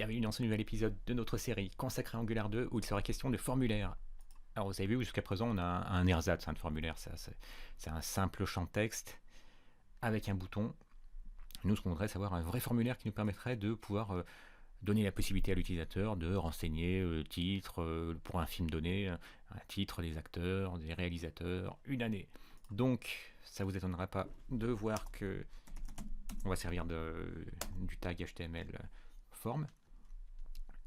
Bienvenue dans ce nouvel épisode de notre série consacrée à Angular 2 où il sera question de formulaire. Alors vous avez vu, jusqu'à présent on a un ersatz, de formulaire, c'est un simple champ de texte avec un bouton. Nous, ce qu'on voudrait, c'est avoir un vrai formulaire qui nous permettrait de pouvoir donner la possibilité à l'utilisateur de renseigner le titre pour un film donné, un titre, des acteurs, des réalisateurs, une année. Donc ça vous étonnera pas de voir que on va servir du tag HTML form,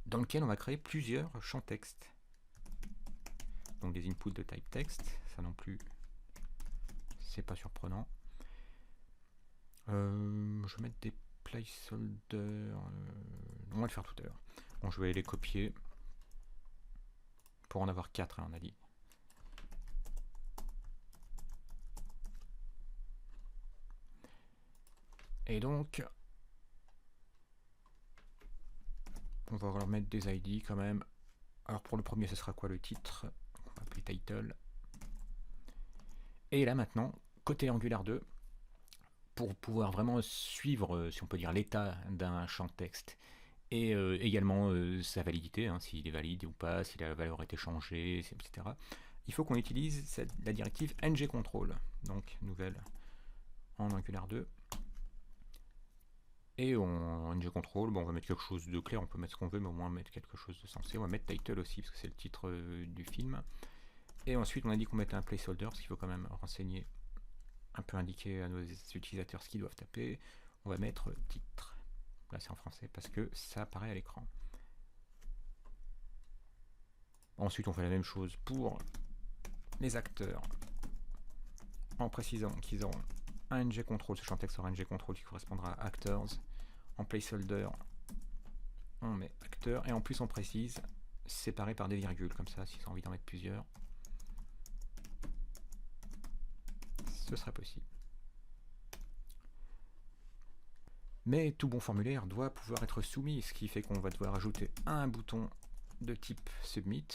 dans lequel on va créer plusieurs champs texte. Donc des inputs de type text, ça non plus, c'est pas surprenant. Je vais mettre des placeholders, on va le faire tout à l'heure. Bon, je vais les copier pour en avoir 4, on a dit. Et donc, on va leur mettre des ID quand même. Alors pour le premier, ce sera quoi le titre? On va appeler title. Et là maintenant, côté Angular 2, pour pouvoir vraiment suivre, si on peut dire, l'état d'un champ de texte et également sa validité, s'il est valide ou pas, si la valeur a été changée, etc. Il faut qu'on utilise la directive ngcontrol, donc nouvelle en Angular 2. Et en ngcontrol, bon, on va mettre quelque chose de clair, on peut mettre ce qu'on veut, mais au moins mettre quelque chose de sensé. On va mettre title aussi, parce que c'est le titre du film. Et ensuite, on a dit qu'on mettait un placeholder, parce qu'il faut quand même renseigner, un peu indiquer à nos utilisateurs ce qu'ils doivent taper. On va mettre titre. Là, c'est en français, parce que ça apparaît à l'écran. Ensuite, on fait la même chose pour les acteurs, en précisant qu'ils auront un ngcontrol, ce champ texte aura un ngcontrol qui correspondra à actors. En placeholder, on met acteur, et en plus on précise séparé par des virgules, comme ça, s'ils ont envie d'en mettre plusieurs, ce sera possible. Mais tout bon formulaire doit pouvoir être soumis, ce qui fait qu'on va devoir ajouter un bouton de type submit,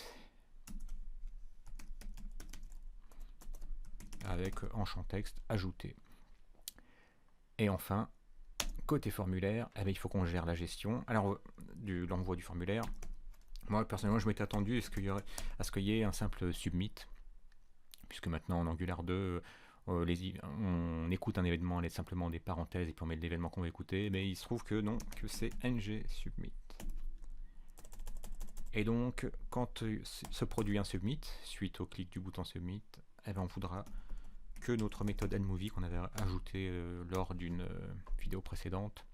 avec en champ texte ajouté. Et enfin, côté formulaire, il faut qu'on gère la gestion. Alors, de l'envoi du formulaire, moi personnellement je m'étais attendu à ce qu'il y ait un simple submit, puisque maintenant en Angular 2, on écoute un événement, on laisse simplement des parenthèses et puis on met l'événement qu'on veut écouter, mais il se trouve que non, que c'est ng submit. Et donc, quand se produit un submit, suite au clic du bouton submit, on voudra que notre méthode addMovie qu'on avait ajoutée lors d'une vidéo précédente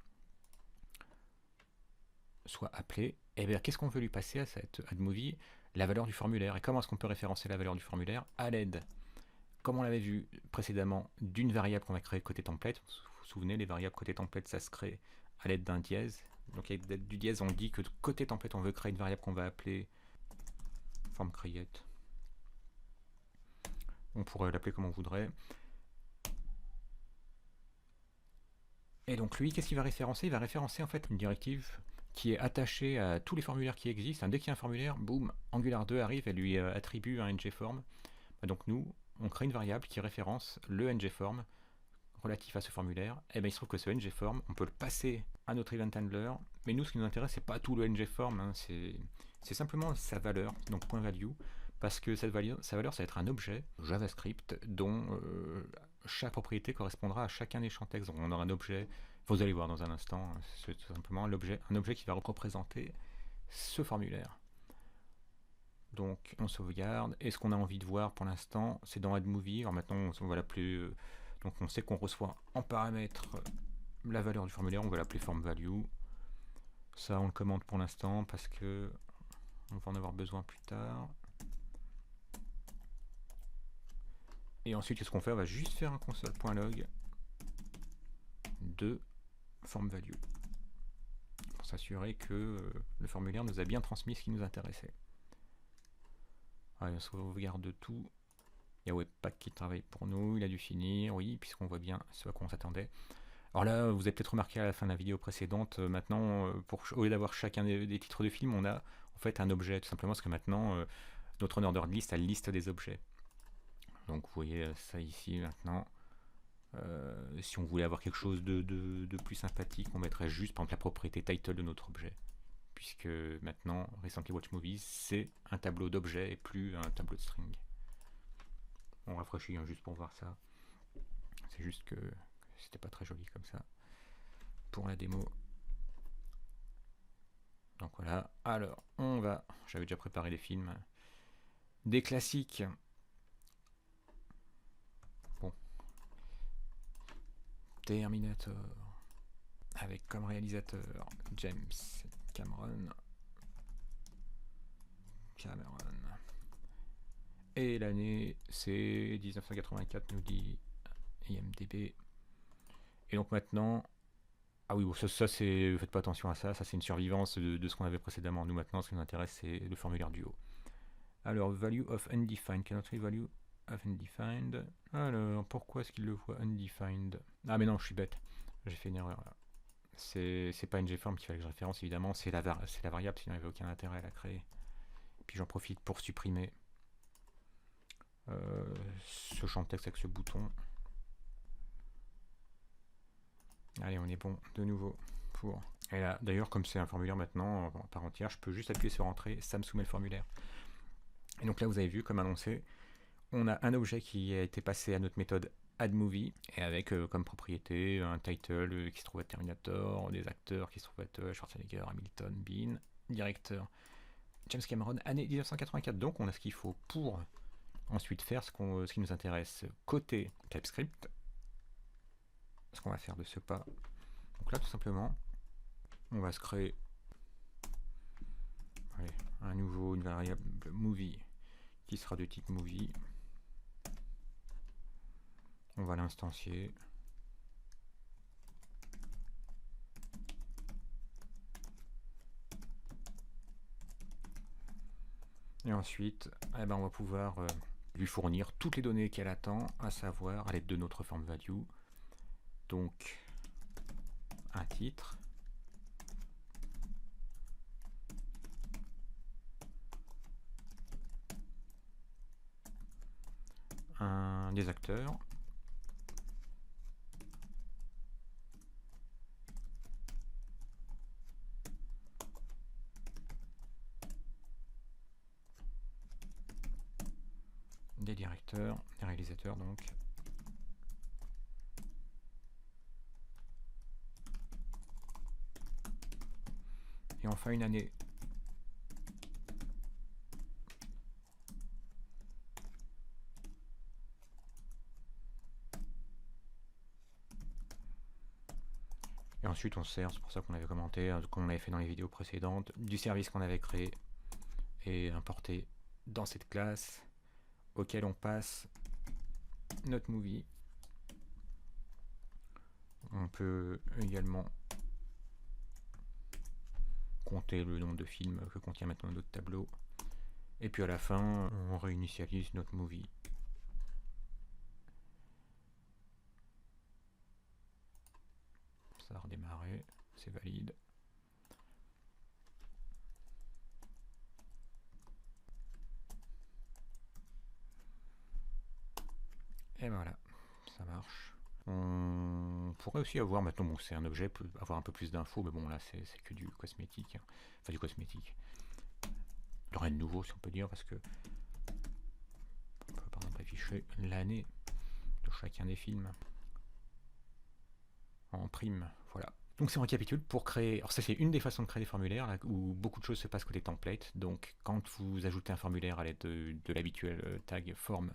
soit appelée. Et bien, qu'est-ce qu'on veut lui passer à cette addMovie? La valeur du formulaire. Et comment est-ce qu'on peut référencer la valeur du formulaire? À l'aide, comme on l'avait vu précédemment, d'une variable qu'on va créer côté template. Vous vous souvenez, les variables côté template, ça se crée à l'aide d'un dièse. Donc avec l'aide du dièse, on dit que côté template, on veut créer une variable qu'on va appeler form create. On pourrait l'appeler comme on voudrait. Et donc lui, qu'est-ce qu'il va référencer? Il va référencer en fait une directive qui est attachée à tous les formulaires qui existent. Dès qu'il y a un formulaire, boum, Angular 2 arrive et lui attribue un ngform. Donc nous, on crée une variable qui référence le ngform relatif à ce formulaire. Et bien il se trouve que ce ngform, on peut le passer à notre event handler. Mais nous, ce qui nous intéresse, c'est pas tout le ngform, c'est simplement sa valeur, donc .value. Parce que sa valeur, ça va être un objet JavaScript dont chaque propriété correspondra à chacun des champs texte. Donc on aura un objet, vous allez voir dans un instant, c'est tout simplement un objet qui va représenter ce formulaire. Donc on sauvegarde, et ce qu'on a envie de voir pour l'instant, c'est dans addMovie. Alors maintenant on va l'appeler, donc on sait qu'on reçoit en paramètre la valeur du formulaire, on va l'appeler formValue. Ça on le commente pour l'instant parce que on va en avoir besoin plus tard. Et ensuite, qu'est-ce qu'on fait? On va juste faire un console.log de formValue pour s'assurer que le formulaire nous a bien transmis ce qui nous intéressait. Allez, on sauvegarde tout. Il y a Webpack qui travaille pour nous, il a dû finir, oui, puisqu'on voit bien ce à quoi on s'attendait. Alors là, vous avez peut-être remarqué à la fin de la vidéo précédente, maintenant, au lieu d'avoir chacun des titres de film, on a en fait un objet, tout simplement parce que maintenant, notre ordered list a la liste des objets. Donc vous voyez ça ici maintenant. Si on voulait avoir quelque chose de plus sympathique, on mettrait juste par exemple la propriété title de notre objet. puisque maintenant, Recently Watch Movies, c'est un tableau d'objets et plus un tableau de string. On rafraîchit juste pour voir ça. C'est juste que c'était pas très joli comme ça pour la démo. Donc voilà, alors on va... J'avais déjà préparé les films. Des classiques. Bon. Terminator. Avec comme réalisateur James Cameron. Et l'année, c'est 1984, nous dit IMDb. Et donc maintenant... Ah oui, bon, ça c'est... Faites pas attention à ça, ça c'est une survivance de ce qu'on avait précédemment. Nous maintenant, ce qui nous intéresse, c'est le formulaire du haut. Alors, value of undefined, cannot read value of undefined. Alors, pourquoi est-ce qu'il le voit undefined? Ah mais non, je suis bête, j'ai fait une erreur là. C'est pas ngForm qu'il fallait que je référence, évidemment, c'est la variable, sinon il n'y avait aucun intérêt à la créer. Puis j'en profite pour supprimer ce champ de texte avec ce bouton. Allez, on est bon de nouveau pour... Et là, d'ailleurs, comme c'est un formulaire maintenant en part entière, je peux juste appuyer sur Entrée, ça me soumet le formulaire. Et donc là, vous avez vu, comme annoncé, on a un objet qui a été passé à notre méthode addMovie, et avec comme propriété un title qui se trouve être Terminator, des acteurs qui se trouvent être Schwarzenegger, Hamilton, Bean, directeur James Cameron, année 1984. Donc on a ce qu'il faut pour ensuite faire ce qui nous intéresse côté TypeScript. Ce qu'on va faire de ce pas. Donc là, tout simplement, on va se créer une variable movie qui sera de type movie. On va l'instancier. Et ensuite, on va pouvoir lui fournir toutes les données qu'elle attend, à savoir à l'aide de notre form value. Donc, un titre. Des acteurs. Des directeurs, des réalisateurs donc. Et enfin une année. Et ensuite on sert, c'est pour ça qu'on avait commenté, qu'on avait fait dans les vidéos précédentes, du service qu'on avait créé et importé dans cette classe, auquel on passe notre movie. On peut également compter le nombre de films que contient maintenant notre tableau. Et puis à la fin, on réinitialise notre movie. Ça a redémarré, c'est valide. Et voilà, ça marche. On pourrait aussi avoir, maintenant bon c'est un objet, avoir un peu plus d'infos, mais bon là c'est que du cosmétique, enfin du cosmétique. Rien de nouveau si on peut dire, parce que on peut par exemple afficher l'année de chacun des films en prime, voilà. Donc si on récapitule, pour créer, alors ça c'est une des façons de créer des formulaires, là, où beaucoup de choses se passent côté template, donc quand vous ajoutez un formulaire à l'aide de l'habituel tag form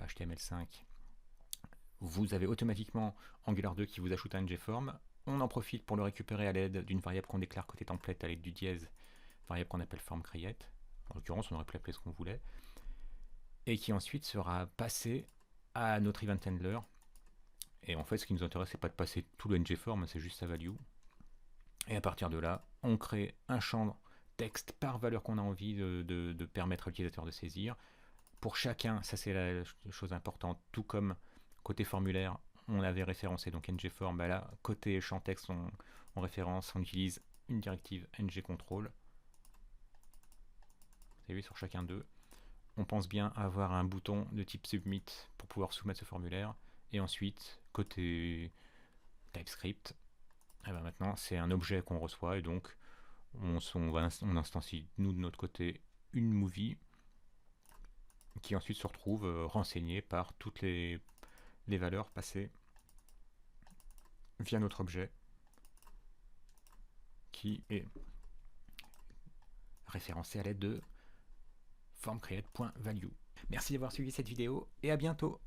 HTML5, vous avez automatiquement Angular 2 qui vous ajoute un ngForm. On en profite pour le récupérer à l'aide d'une variable qu'on déclare côté template à l'aide du dièse, variable qu'on appelle formCreate. En l'occurrence, on aurait pu l'appeler ce qu'on voulait. Et qui ensuite sera passé à notre event handler. Et en fait, ce qui nous intéresse, c'est pas de passer tout le ngForm, c'est juste sa value. Et à partir de là, on crée un champ texte par valeur qu'on a envie de permettre à l'utilisateur de saisir. Pour chacun, ça c'est la chose importante, tout comme côté formulaire, on avait référencé donc ngForm, bah là, côté champ texte, on référence, on utilise une directive ngControl. Vous avez vu sur chacun d'eux. On pense bien avoir un bouton de type submit pour pouvoir soumettre ce formulaire. Et ensuite, côté TypeScript, maintenant c'est un objet qu'on reçoit et donc on instancie, nous, de notre côté, une movie qui ensuite se retrouve renseignée par toutes les valeurs passées via notre objet qui est référencé à l'aide de formCreate.value. Merci d'avoir suivi cette vidéo et à bientôt.